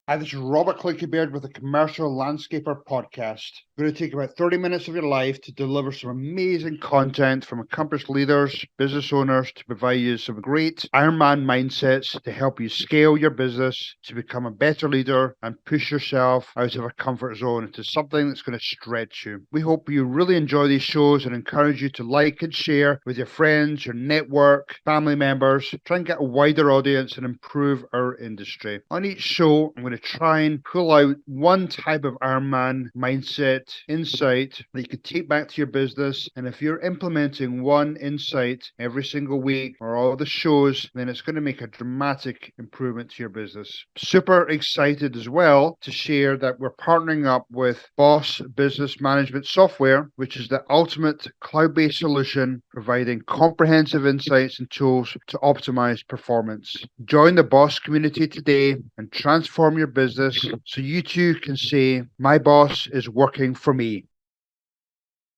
Hi, this is Robert Clickybeard with the Commercial Landscaper Podcast. I'm going to take about 30 minutes of your life to deliver some amazing content from accomplished leaders, business owners, to provide you some great Ironman mindsets to help you scale your business, to become a better leader and push yourself out of a comfort zone into something that's going to stretch you. We hope you really enjoy these shows and encourage you to like and share with your friends, your network, family members. Try and get a wider audience and improve our industry. On each show, I'm going to try and pull out one type of Ironman mindset, insight that you could take back to your business. And if you're implementing one insight every single week or all the shows, then it's going to make a dramatic improvement to your business. Super excited as well to share that we're partnering up with Boss Business Management Software, which is the ultimate cloud-based solution providing comprehensive insights and tools to optimize performance. Join the Boss community today and transform your business so you too can say, my boss is working for me.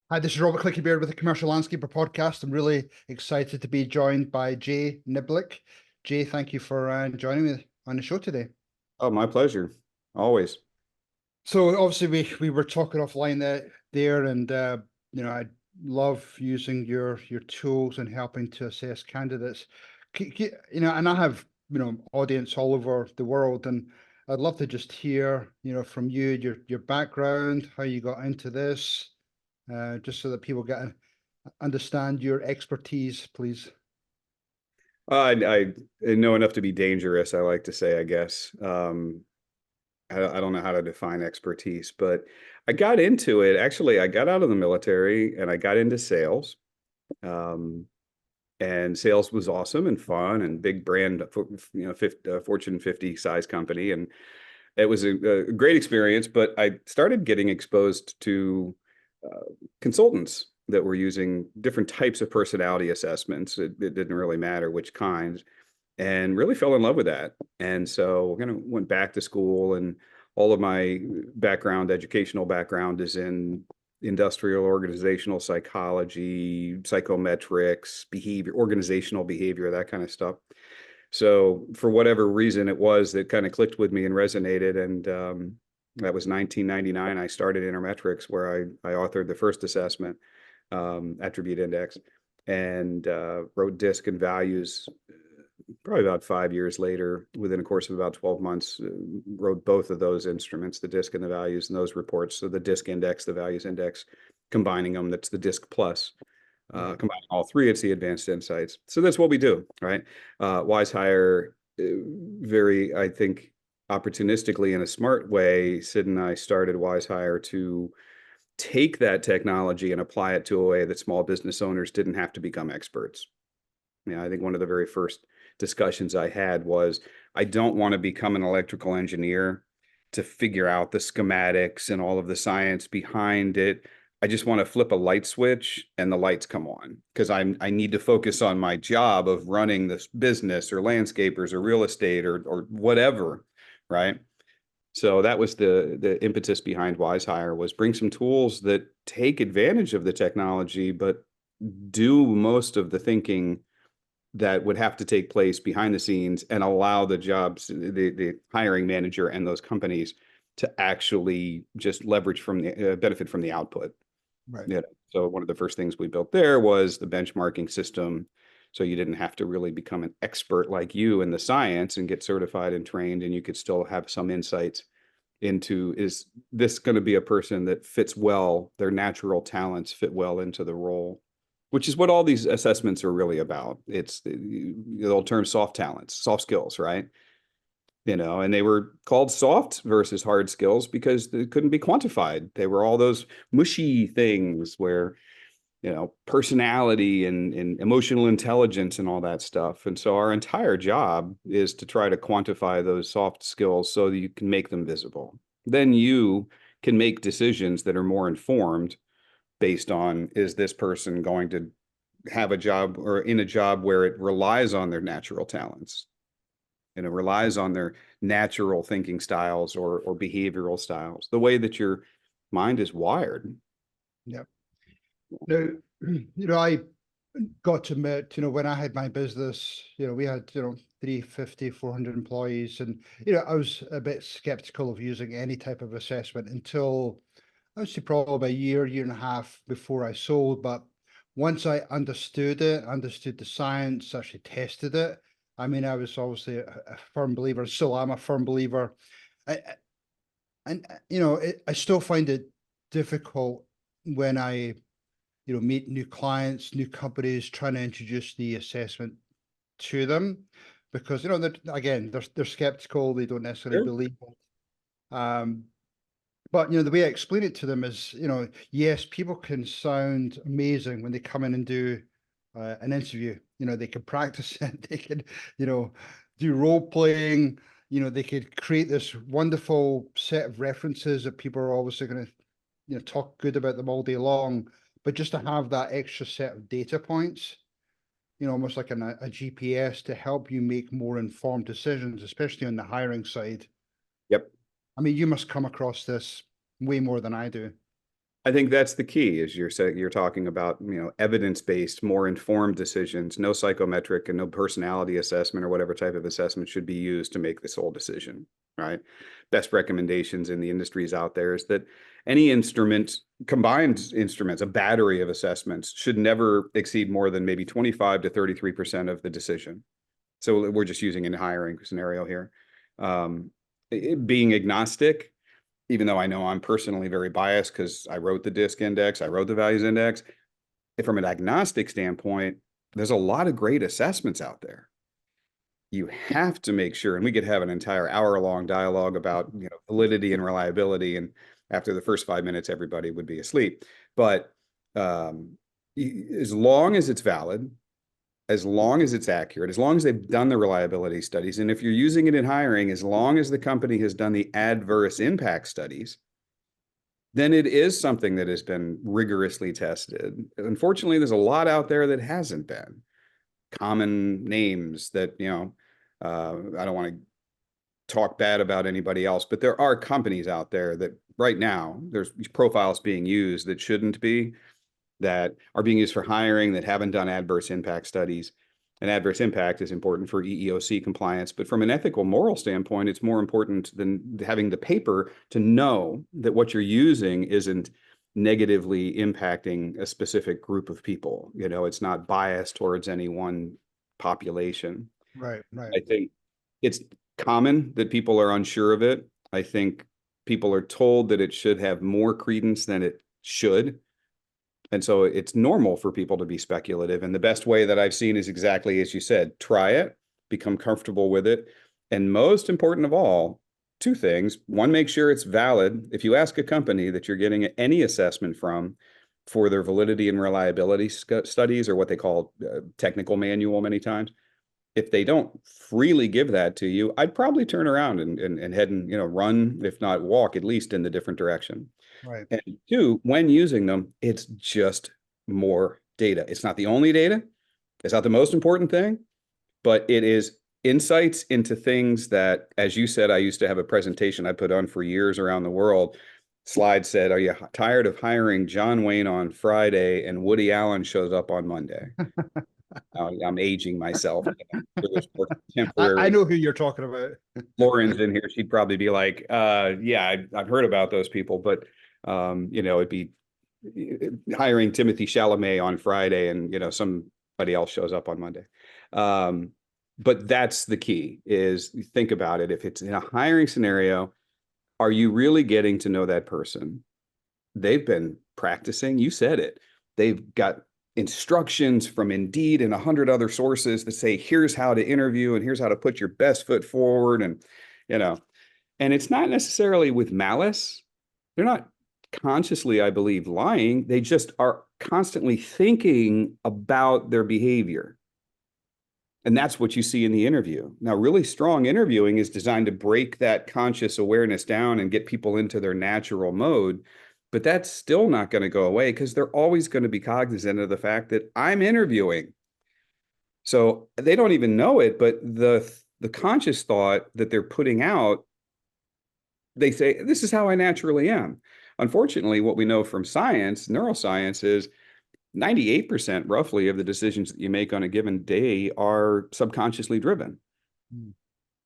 Hi, this is Robert Clickybeard with the Commercial Landscaper Podcast. I'm really excited to be joined by Jay Niblick. Jay, thank you for joining me on the show today. Oh, my pleasure. Always. So obviously we were talking offline there and I love using your tools and helping to assess candidates. And I have audience all over the world, and I'd love to just hear from you your background, how you got into this, just so that people understand your expertise, please. I know enough to be dangerous, I like to say, I guess. I don't know how to define expertise, but I got into it. Actually, I got out of the military and I got into sales. And sales was awesome and fun and big brand, Fortune 50 size company. And it was a great experience, but I started getting exposed to consultants that were using different types of personality assessments. It didn't really matter which kinds, and really fell in love with that. And so kind of went back to school, and all of my educational background is in industrial organizational psychology, psychometrics, organizational behavior, that kind of stuff. So for whatever reason it was that kind of clicked with me and resonated. And that was 1999. I started Innermetrix, where I authored the first assessment, attribute index, and wrote DISC and values. Probably about 5 years later, within a course of about 12 months, wrote both of those instruments, the DISC and the values, and those reports. So the DISC index, the values index, combining them, that's the DISC plus. Combining all three, it's the advanced insights. So that's what we do, right? Wizehire, very, I think, opportunistically in a smart way, Sid and I started Wizehire to take that technology and apply it to a way that small business owners didn't have to become experts. I think one of the very first discussions I had was, I don't want to become an electrical engineer to figure out the schematics and all of the science behind it. I just want to flip a light switch and the lights come on, because I need to focus on my job of running this business or landscapers or real estate or whatever, right? So that was the impetus behind Wizehire, was bring some tools that take advantage of the technology, but do most of the thinking that would have to take place behind the scenes, and allow the jobs, the hiring manager and those companies to actually just leverage from the benefit from the output. Right. Yeah. So one of the first things we built there was the benchmarking system. So you didn't have to really become an expert like you in the science and get certified and trained, and you could still have some insights into, is this going to be a person that fits well, their natural talents fit well into the role, which is what all these assessments are really about. It's the old term soft talents, soft skills, right? And they were called soft versus hard skills because they couldn't be quantified. They were all those mushy things where, personality and emotional intelligence and all that stuff. And so our entire job is to try to quantify those soft skills so that you can make them visible. Then you can make decisions that are more informed based on, is this person going to have a job or in a job where it relies on their natural talents, and it relies on their natural thinking styles or behavioral styles, the way that your mind is wired. Yep. Now, got to admit, when I had my business, we had, 350, 400 employees. And, I was a bit skeptical of using any type of assessment until I would say probably a year and a half before I sold. But once I understood it, understood the science, actually tested it. I mean, I was obviously a firm believer, still am a firm believer. And, I still find it difficult when I, meet new clients, new companies, trying to introduce the assessment to them because, they're skeptical. They don't necessarily Sure. believe it. But the way I explain it to them is, yes, people can sound amazing when they come in and do an interview. They can practice it. They can, do role playing. They could create this wonderful set of references that people are obviously going to, talk good about them all day long. But just to have that extra set of data points, almost like a GPS to help you make more informed decisions, especially on the hiring side. Yep. I mean, you must come across this way more than I do. I think that's the key is you're talking about, evidence-based, more informed decisions, no psychometric and no personality assessment or whatever type of assessment should be used to make this whole decision, right? Best recommendations in the industries out there is that any instrument, combined instruments, a battery of assessments should never exceed more than maybe 25 to 33% of the decision. So we're just using a hiring scenario here. Being agnostic, even though I know I'm personally very biased because I wrote the DISC index, I wrote the values index. From an agnostic standpoint, there's a lot of great assessments out there. You have to make sure, and we could have an entire hour-long dialogue about validity and reliability, and after the first 5 minutes, everybody would be asleep. But as long as it's valid, as long as it's accurate, as long as they've done the reliability studies, and if you're using it in hiring, as long as the company has done the adverse impact studies, then it is something that has been rigorously tested. Unfortunately, there's a lot out there that hasn't been. Common names that, I don't want to talk bad about anybody else, but there are companies out there that right now, there's profiles being used that shouldn't be, that are being used for hiring that haven't done adverse impact studies. And adverse impact is important for EEOC compliance, but from an ethical moral standpoint, it's more important than having the paper to know that what you're using isn't negatively impacting a specific group of people. It's not biased towards any one population. Right. I think it's common that people are unsure of it. I think people are told that it should have more credence than it should. And so it's normal for people to be speculative. And the best way that I've seen is exactly as you said, try it, become comfortable with it. And most important of all, two things. One, make sure it's valid. If you ask a company that you're getting any assessment from for their validity and reliability studies, or what they call technical manual many times, if they don't freely give that to you, I'd probably turn around and head and run, if not walk, at least in the different direction. Right. And two, when using them, it's just more data. It's not the only data. It's not the most important thing, but it is insights into things that, as you said, I used to have a presentation I put on for years around the world. Slide said, "Are you tired of hiring John Wayne on Friday and Woody Allen shows up on Monday?" I'm aging myself. I know who you're talking about. Lauren's in here. She'd probably be like, yeah, I've heard about those people, but it'd be hiring Timothy Chalamet on Friday and somebody else shows up on Monday. But that's the key, is think about it. If it's in a hiring scenario, are you really getting to know that person? They've been practicing. You said it. They've got instructions from Indeed and 100 other sources that say, here's how to interview and here's how to put your best foot forward. And, and it's not necessarily with malice. They're not consciously, I believe, lying. They just are constantly thinking about their behavior. And that's what you see in the interview. Now, really strong interviewing is designed to break that conscious awareness down and get people into their natural mode. But that's still not going to go away because they're always going to be cognizant of the fact that I'm interviewing. So they don't even know it, but the conscious thought that they're putting out, they say, this is how I naturally am. Unfortunately, what we know from science, neuroscience, is 98% roughly of the decisions that you make on a given day are subconsciously driven. Mm.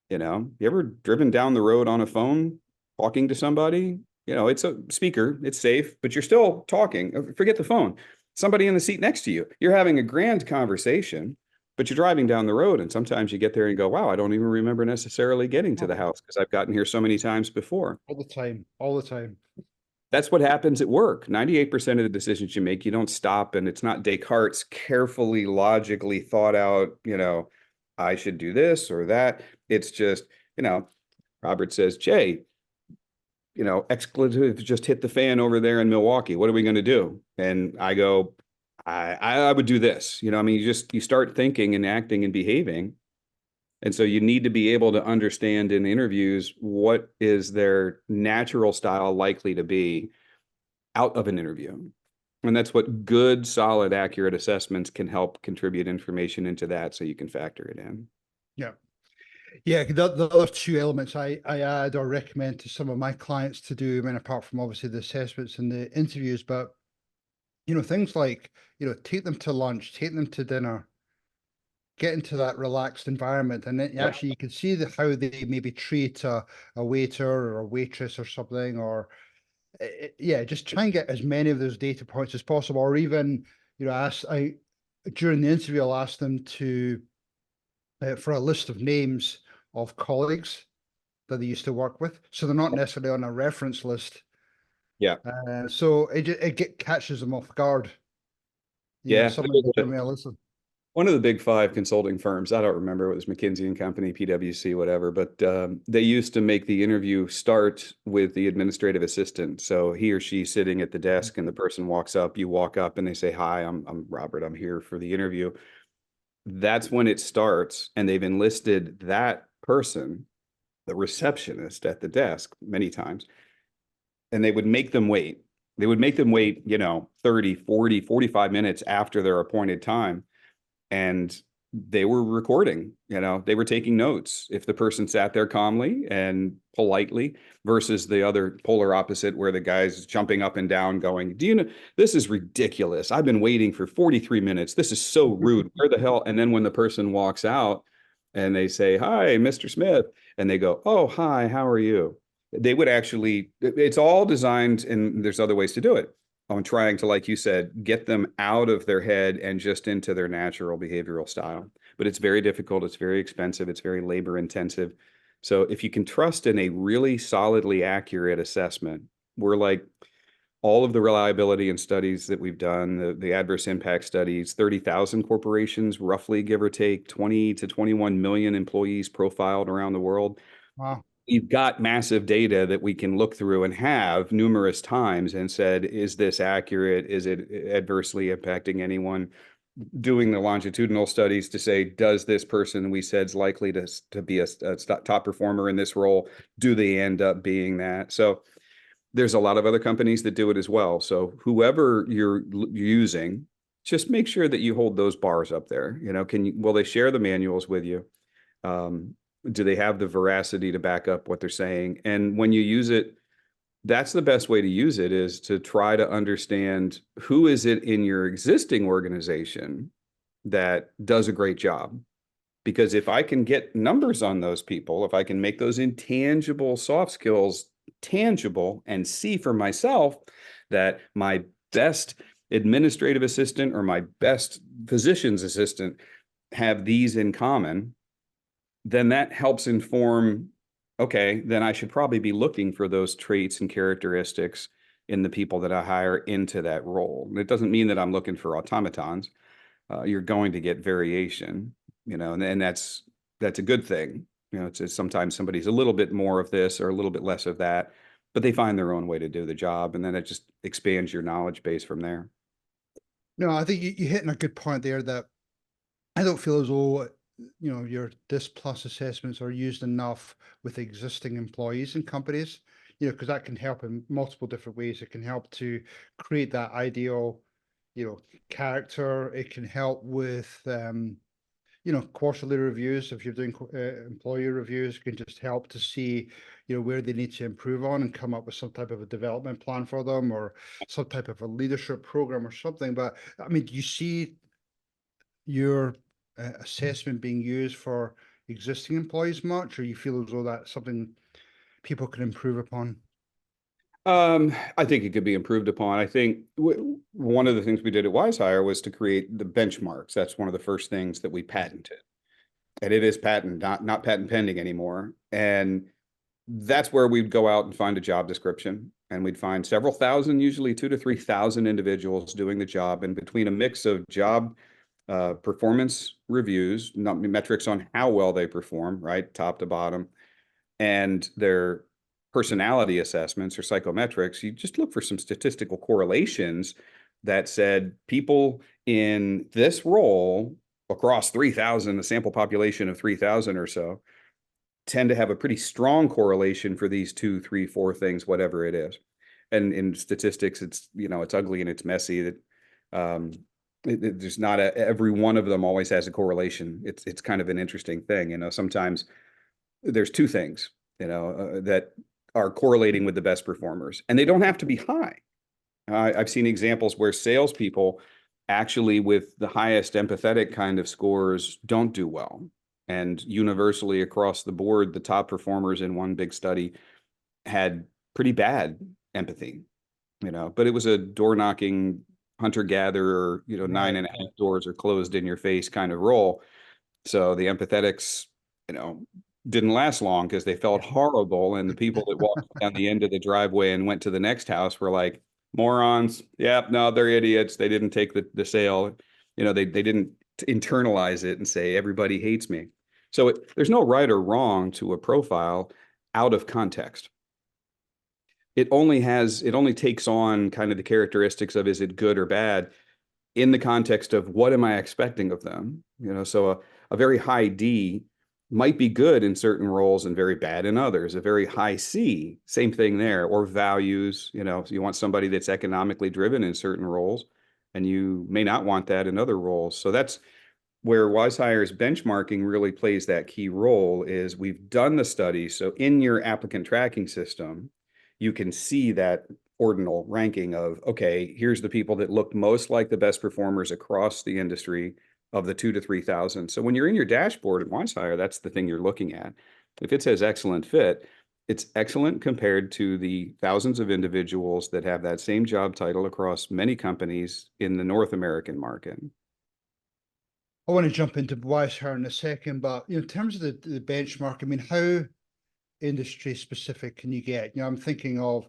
You know, you ever driven down the road on a phone talking to somebody? You know, it's a speaker, it's safe, but you're still talking. Forget the phone. Somebody in the seat next to you. You're having a grand conversation, but you're driving down the road. And sometimes you get there and go, wow, I don't even remember necessarily getting to the house because I've gotten here so many times before. All the time, all the time. That's what happens at work. 98% of the decisions you make, you don't stop. And it's not Descartes' carefully, logically thought out, you know, I should do this or that. It's just, you know, Robert says, Jay, you know, expletive just hit the fan over there in Milwaukee. What are we going to do? And I go, I would do this. You know, I mean, you start thinking and acting and behaving. And so you need to be able to understand in interviews what is their natural style likely to be out of an interview. And that's what good, solid, accurate assessments can help contribute information into that so you can factor it in. Yeah. Yeah, the other two elements I add or recommend to some of my clients to do, I mean, apart from obviously the assessments and the interviews, but, you know, things like, you know, take them to lunch, take them to dinner, get into that relaxed environment. And then actually you can see how they maybe treat a waiter or a waitress or something, or yeah, just try and get as many of those data points as possible. Or even, you know, during the interview, I'll ask them to, for a list of names of colleagues that they used to work with. So they're not necessarily on a reference list. Yeah. So it catches them off guard. You know, Yeah. someone give me a listen. One of the big five consulting firms, I don't remember, it was McKinsey and Company, PwC, whatever, but they used to make the interview start with the administrative assistant. So he or she sitting at the desk and the person walks up, you walk up and they say, hi, I'm Robert, I'm here for the interview. That's when it starts. And they've enlisted that person, the receptionist at the desk many times, and they would make them wait. They would make them wait, you know, 30, 40, 45 minutes after their appointed time. And they were recording, you know, they were taking notes if the person sat there calmly and politely versus the other polar opposite where the guy's jumping up and down going, do you know, this is ridiculous. I've been waiting for 43 minutes. This is so rude. Where the hell? And then when the person walks out and they say, hi, Mr. Smith, and they go, oh, hi, how are you? They would actually, it's all designed, and there's other ways to do it, on trying to, like you said, get them out of their head and just into their natural behavioral style. But it's very difficult. It's very expensive. It's very labor intensive. So if you can trust in a really solidly accurate assessment, we're like all of the reliability and studies that we've done, the adverse impact studies, 30,000 corporations, roughly give or take 20 to 21 million employees profiled around the world. Wow. We've got massive data that we can look through and have numerous times and said, is this accurate? Is it adversely impacting anyone? Doing the longitudinal studies to say, does this person we said is likely to be a top performer in this role? Do they end up being that? So there's a lot of other companies that do it as well. So whoever you're using, just make sure that you hold those bars up there. You know, will they share the manuals with you? Do they have the veracity to back up what they're saying? And when you use it, that's the best way to use it, is to try to understand who is it in your existing organization that does a great job. Because if I can get numbers on those people, if I can make those intangible soft skills tangible and see for myself that my best administrative assistant or my best physician's assistant have these in common, then that helps inform, okay, then I should probably be looking for those traits and characteristics in the people that I hire into that role. It doesn't mean that I'm looking for automatons. You're going to get variation, you know, and that's a good thing. You know, it's sometimes somebody's a little bit more of this or a little bit less of that, but they find their own way to do the job, and then it just expands your knowledge base from there. No, I think you're hitting a good point there, that I don't feel as though, you know, your DIS Plus assessments are used enough with existing employees and companies, you know, because that can help in multiple different ways. It can help to create that ideal, you know, character. It can help with, quarterly reviews. If you're doing employee reviews, can just help to see, where they need to improve on and come up with some type of a development plan for them or some type of a leadership program or something. But I mean, do you see your assessment being used for existing employees much, or you feel as though that's something people can improve upon? I think it could be improved upon. I think one of the things we did at Wizehire was to create the benchmarks. That's one of the first things that we patented, and it is patent, not patent pending anymore. And that's where we'd go out and find a job description, and we'd find several thousand, usually 2,000 to 3,000 individuals doing the job, and between a mix of job performance reviews, not metrics on how well they perform, right, top to bottom, and their personality assessments or psychometrics, you just look for some statistical correlations that said people in this role across 3,000, a sample population of 3,000 or so, tend to have a pretty strong correlation for these 2, 3, 4 things, whatever it is. And in statistics, it's, it's ugly and it's messy. That there's not every one of them always has a correlation. It's kind of an interesting thing. Sometimes there's 2 things, that are correlating with the best performers, and they don't have to be high. I've seen examples where salespeople actually with the highest empathetic kind of scores don't do well. And universally across the board, the top performers in one big study had pretty bad empathy, but it was a door knocking hunter-gatherer, 9.5 doors are closed in your face kind of role. So the empathetics, didn't last long because they felt horrible. And the people that walked down the end of the driveway and went to the next house were like, morons. Yeah, no, they're idiots. They didn't take the sale. They didn't internalize it and say, everybody hates me. So there's no right or wrong to a profile out of context. It only takes on kind of the characteristics of, is it good or bad, in the context of what am I expecting of them? So a very high D might be good in certain roles and very bad in others. A very high C, same thing there. Or values, so you want somebody that's economically driven in certain roles, and you may not want that in other roles. So that's where Wizehire's benchmarking really plays that key role. Is we've done the study. So in your applicant tracking system, you can see that ordinal ranking of, okay, here's the people that look most like the best performers across the industry of the 2,000 to 3,000. So when you're in your dashboard at Wizehire, that's the thing you're looking at. If it says excellent fit, it's excellent compared to the thousands of individuals that have that same job title across many companies in the North American market. I want to jump into Wizehire in a second, but in terms of the benchmark, I mean, how industry specific can you get? I'm thinking of,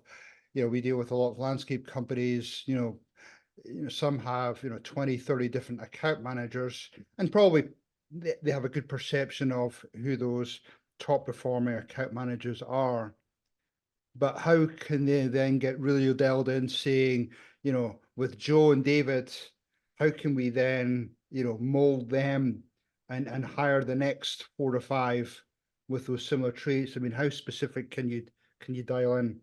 we deal with a lot of landscape companies, some have 20, 30 different account managers, and probably they have a good perception of who those top performing account managers are. But how can they then get really dialed in, saying, with Joe and David, how can we then mold them and hire the next 4 to 5 with those similar traits? I mean, how specific can you dial in?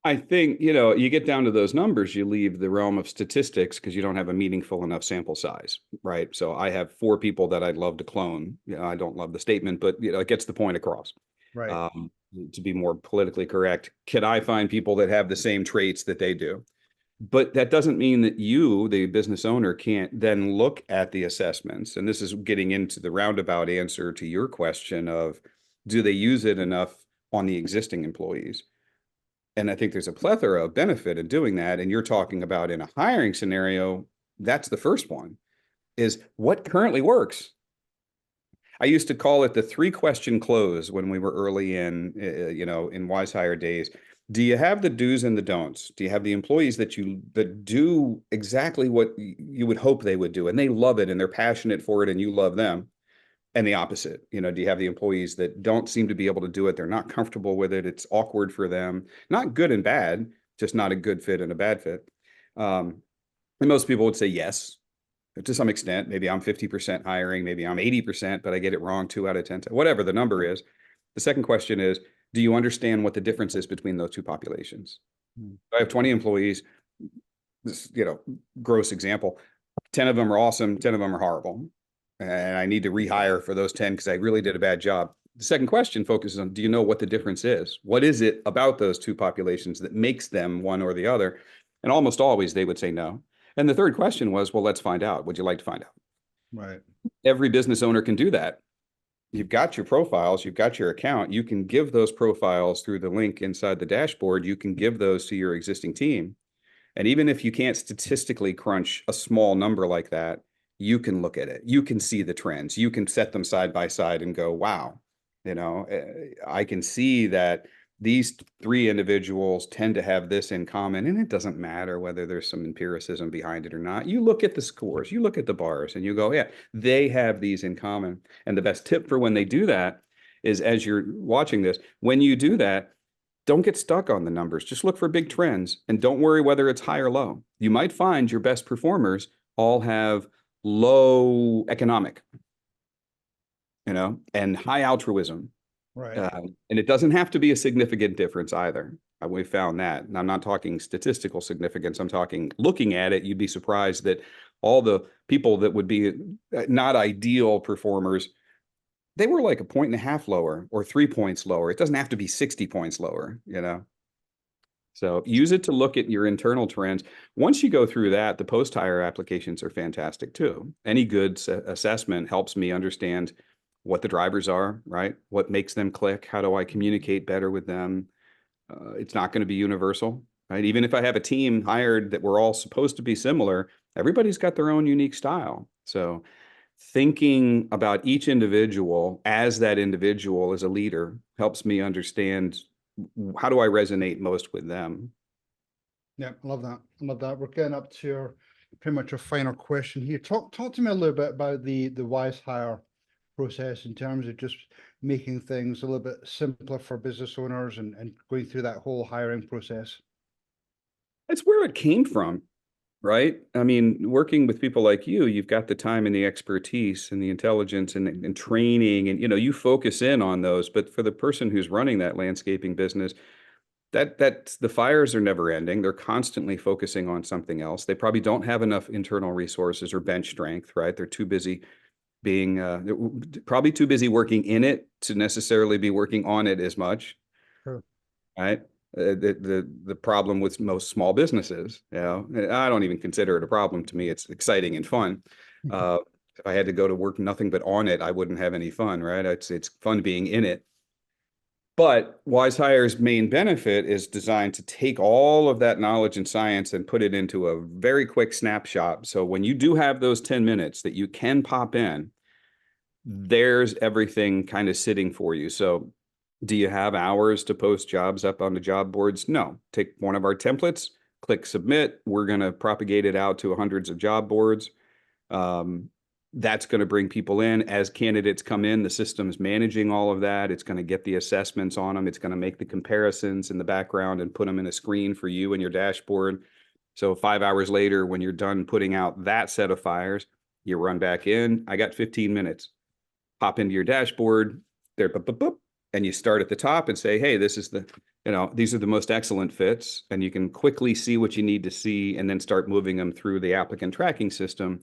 I think, you get down to those numbers, you leave the realm of statistics because you don't have a meaningful enough sample size, right? So I have 4 people that I'd love to clone. I don't love the statement, but it gets the point across. Right. To be more politically correct, can I find people that have the same traits that they do? But that doesn't mean that you, the business owner, can't then look at the assessments. And this is getting into the roundabout answer to your question of, do they use it enough on the existing employees? And I think there's a plethora of benefit in doing that. And you're talking about in a hiring scenario, that's the first one, is what currently works. I used to call it the 3-question close when we were early in Wizehire days. Do you have the do's and the don'ts? Do you have the employees that do exactly what you would hope they would do, and they love it and they're passionate for it and you love them? And the opposite, do you have the employees that don't seem to be able to do it? They're not comfortable with it. It's awkward for them. Not good and bad, just not a good fit and a bad fit. And most people would say yes, to some extent. Maybe I'm 50% hiring, maybe I'm 80%, but I get it wrong 2 out of 10, whatever the number is. The second question is, do you understand what the difference is between those 2 populations? I have 20 employees, this, gross example, 10 of them are awesome, 10 of them are horrible. and I need to rehire for those 10 because I really did a bad job. The second question focuses on, do you know what the difference is? What is it about those two populations that makes them one or the other? And almost always they would say no. And the third question was, well, let's find out. Would you like to find out? Right. Every business owner can do that. You've got your profiles, you've got your account. You can give those profiles through the link inside the dashboard. You can give those to your existing team. And even if you can't statistically crunch a small number like that, you can look at it. You can see the trends. You can set them side by side and go, wow, I can see that these three individuals tend to have this in common. And it doesn't matter whether there's some empiricism behind it or not. You look at the scores, you look at the bars, and you go, yeah, they have these in common. And the best tip for when they do that is, as you're watching this, when you do that, don't get stuck on the numbers. Just look for big trends and don't worry whether it's high or low. You might find your best performers all have low economic, and high altruism. Right. And it doesn't have to be a significant difference either. We found that. And I'm not talking statistical significance. I'm talking looking at it, you'd be surprised that all the people that would be not ideal performers, they were like 1.5 lower or 3 points lower. It doesn't have to be 60 points lower, So use it to look at your internal trends. Once you go through that, the post-hire applications are fantastic too. Any good assessment helps me understand what the drivers are, right? What makes them click? How do I communicate better with them? It's not going to be universal, right? Even if I have a team hired that we're all supposed to be similar, everybody's got their own unique style. So thinking about each individual as that individual as a leader helps me understand, how do I resonate most with them? Yeah, I love that. I love that. We're getting up to pretty much our final question here. Talk to me a little bit about the Wizehire process in terms of just making things a little bit simpler for business owners and going through that whole hiring process. That's where it came from, right? I mean, working with people like you've got the time and the expertise and the intelligence and training, and you focus in on those. But for the person who's running that landscaping business, that the fires are never ending. They're constantly focusing on something else. They probably don't have enough internal resources or bench strength, right? They're too busy being probably too busy working in it to necessarily be working on it as much. Sure. Right. The problem with most small businesses, I don't even consider it a problem. To me, it's exciting and fun. If I had to go to work nothing but on it, I wouldn't have any fun, right? It's fun being in it. But Wizehire's main benefit is designed to take all of that knowledge and science and put it into a very quick snapshot. So when you do have those 10 minutes that you can pop in, there's everything kind of sitting for you. So do you have hours to post jobs up on the job boards? No. Take one of our templates, click submit. We're going to propagate it out to hundreds of job boards. That's going to bring people in. As candidates come in, the system's managing all of that. It's going to get the assessments on them. It's going to make the comparisons in the background and put them in a screen for you and your dashboard. So 5 hours later, when you're done putting out that set of fires, you run back in. I got 15 minutes. Hop into your dashboard there, boop, boop, boop, and you start at the top and say, hey, this is these are the most excellent fits. And you can quickly see what you need to see and then start moving them through the applicant tracking system.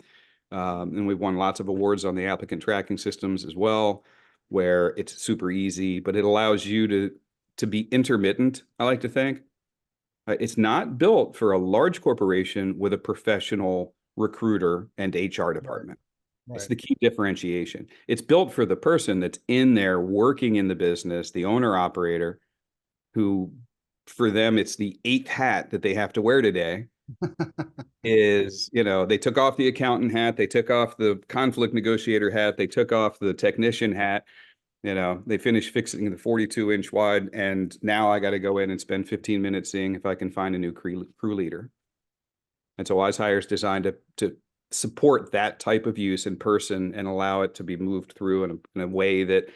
And we've won lots of awards on the applicant tracking systems as well, where it's super easy, but it allows you to be intermittent, I like to think. It's not built for a large corporation with a professional recruiter and HR department. Right. It's the key differentiation. It's built for the person that's in there working in the business, the owner operator, who for them, it's the 8th hat that they have to wear today. Is, they took off the accountant hat, they took off the conflict negotiator hat, they took off the technician hat, they finished fixing the 42-inch wide, and now I got to go in and spend 15 minutes seeing if I can find a new crew leader. And so Wizehire is designed to support that type of use in person and allow it to be moved through in a way that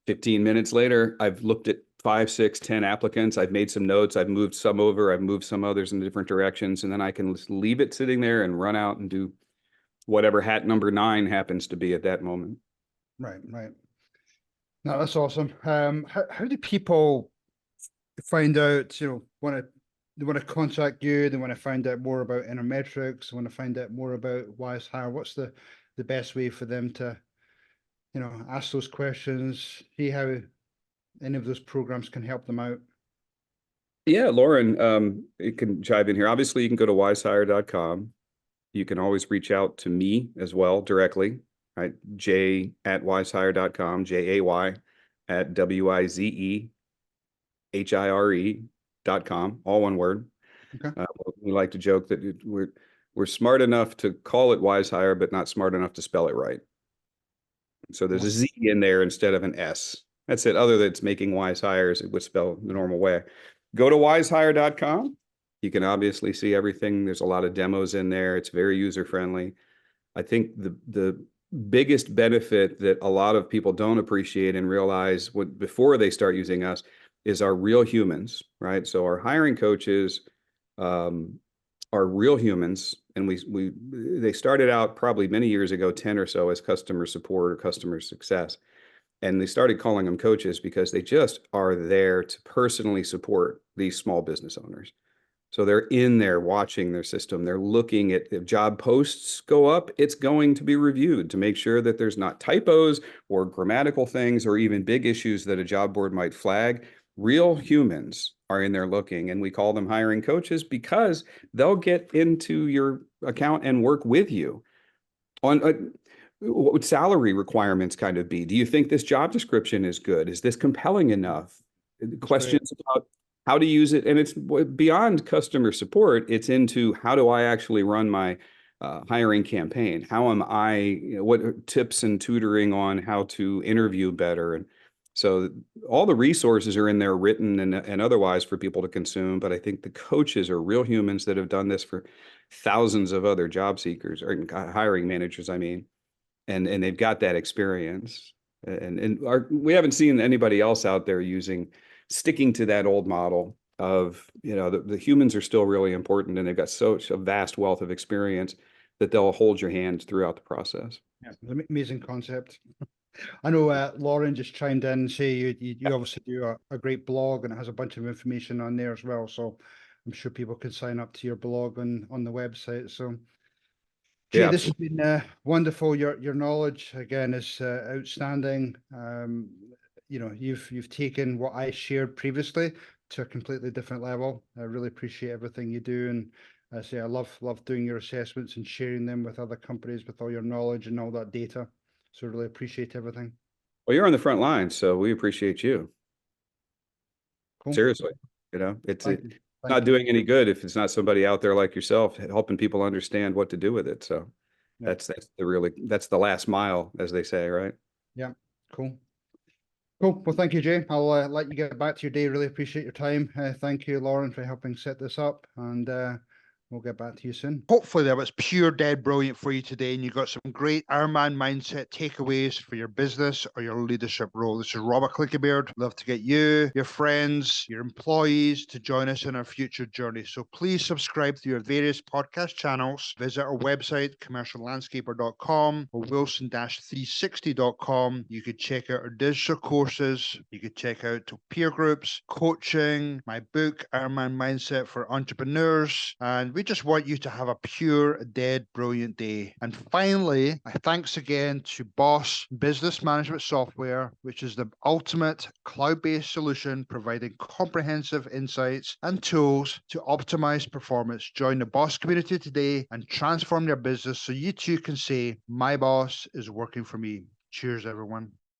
15 minutes later, I've looked at 5, 6, 10 applicants. I've made some notes. I've moved some over. I've moved some others in different directions. And then I can just leave it sitting there and run out and do whatever hat number 9 happens to be at that moment. Right. No, that's awesome. How do people find out, they want to contact you, they want to find out more about Innermetrix, they want to find out more about Wizehire? What's the the best way for them to, ask those questions, see how any of those programs can help them out. Yeah, Lauren, you can chime in here. Obviously, you can go to wizehire.com. You can always reach out to me as well directly, right? Jay@wizehire.com, JAY@WIZEHIRE.com, all one word. Okay. We like to joke that we're smart enough to call it Wizehire, but not smart enough to spell it right. So there's a Z in there instead of an S. That's it. Other than it's making wise hires, it would spell the normal way. Go to wizehire.com. You can obviously see everything. There's a lot of demos in there. It's very user-friendly. I think the biggest benefit that a lot of people don't appreciate and realize before they start using us is our real humans, right? So our hiring coaches are real humans, and they started out probably many years ago, 10 or so, as customer support or customer success. And they started calling them coaches because they just are there to personally support these small business owners. So they're in there watching their system. They're looking at if job posts go up, it's going to be reviewed to make sure that there's not typos or grammatical things or even big issues that a job board might flag. Real humans are in there looking, and we call them hiring coaches because they'll get into your account and work with you on what would salary requirements kind of be? Do you think this job description is good? Is this compelling enough? Questions about how to use it. And it's beyond customer support. It's into how do I actually run my hiring campaign? How am I, what tips and tutoring on how to interview better? And so all the resources are in there written and otherwise for people to consume. But I think the coaches are real humans that have done this for thousands of other job seekers or hiring managers, I mean. And they've got that experience, and we haven't seen anybody else out there sticking to that old model of, the humans are still really important, and they've got such a vast wealth of experience that they'll hold your hand throughout the process. Yeah, amazing concept. I know Lauren just chimed in and say you obviously do a great blog, and it has a bunch of information on there as well. So I'm sure people can sign up to your blog on the website. So Jay, Yeah, this has been wonderful. Your knowledge again is outstanding. You've taken what I shared previously to a completely different level. I really appreciate everything you do, and I say I love doing your assessments and sharing them with other companies with all your knowledge and all that data. So really appreciate everything. well, you're on the front line, so we appreciate you. Cool. Seriously, it's not doing any good if it's not somebody out there like yourself helping people understand what to do with it. So Yeah. that's the last mile, as they say, right? Yeah. Cool. Well, thank you, Jay. I'll let you get back to your day. Really appreciate your time. Thank you, Lauren, for helping set this up, and we'll get back to you soon. Hopefully that was pure dead brilliant for you today, and you got some great Ironman mindset takeaways for your business or your leadership role. This is Robert Clickybeard. Love to get you, your friends, your employees to join us in our future journey. So please subscribe to your various podcast channels. Visit our website, commerciallandscaper.com or wilson-360.com. You could check out our digital courses. You could check out peer groups, coaching, my book, Ironman Mindset for Entrepreneurs, and we just want you to have a pure, dead, brilliant day. And finally, thanks again to Boss Business Management Software, which is the ultimate cloud-based solution providing comprehensive insights and tools to optimize performance. Join the Boss community today and transform your business so you too can say, my boss is working for me. Cheers, everyone.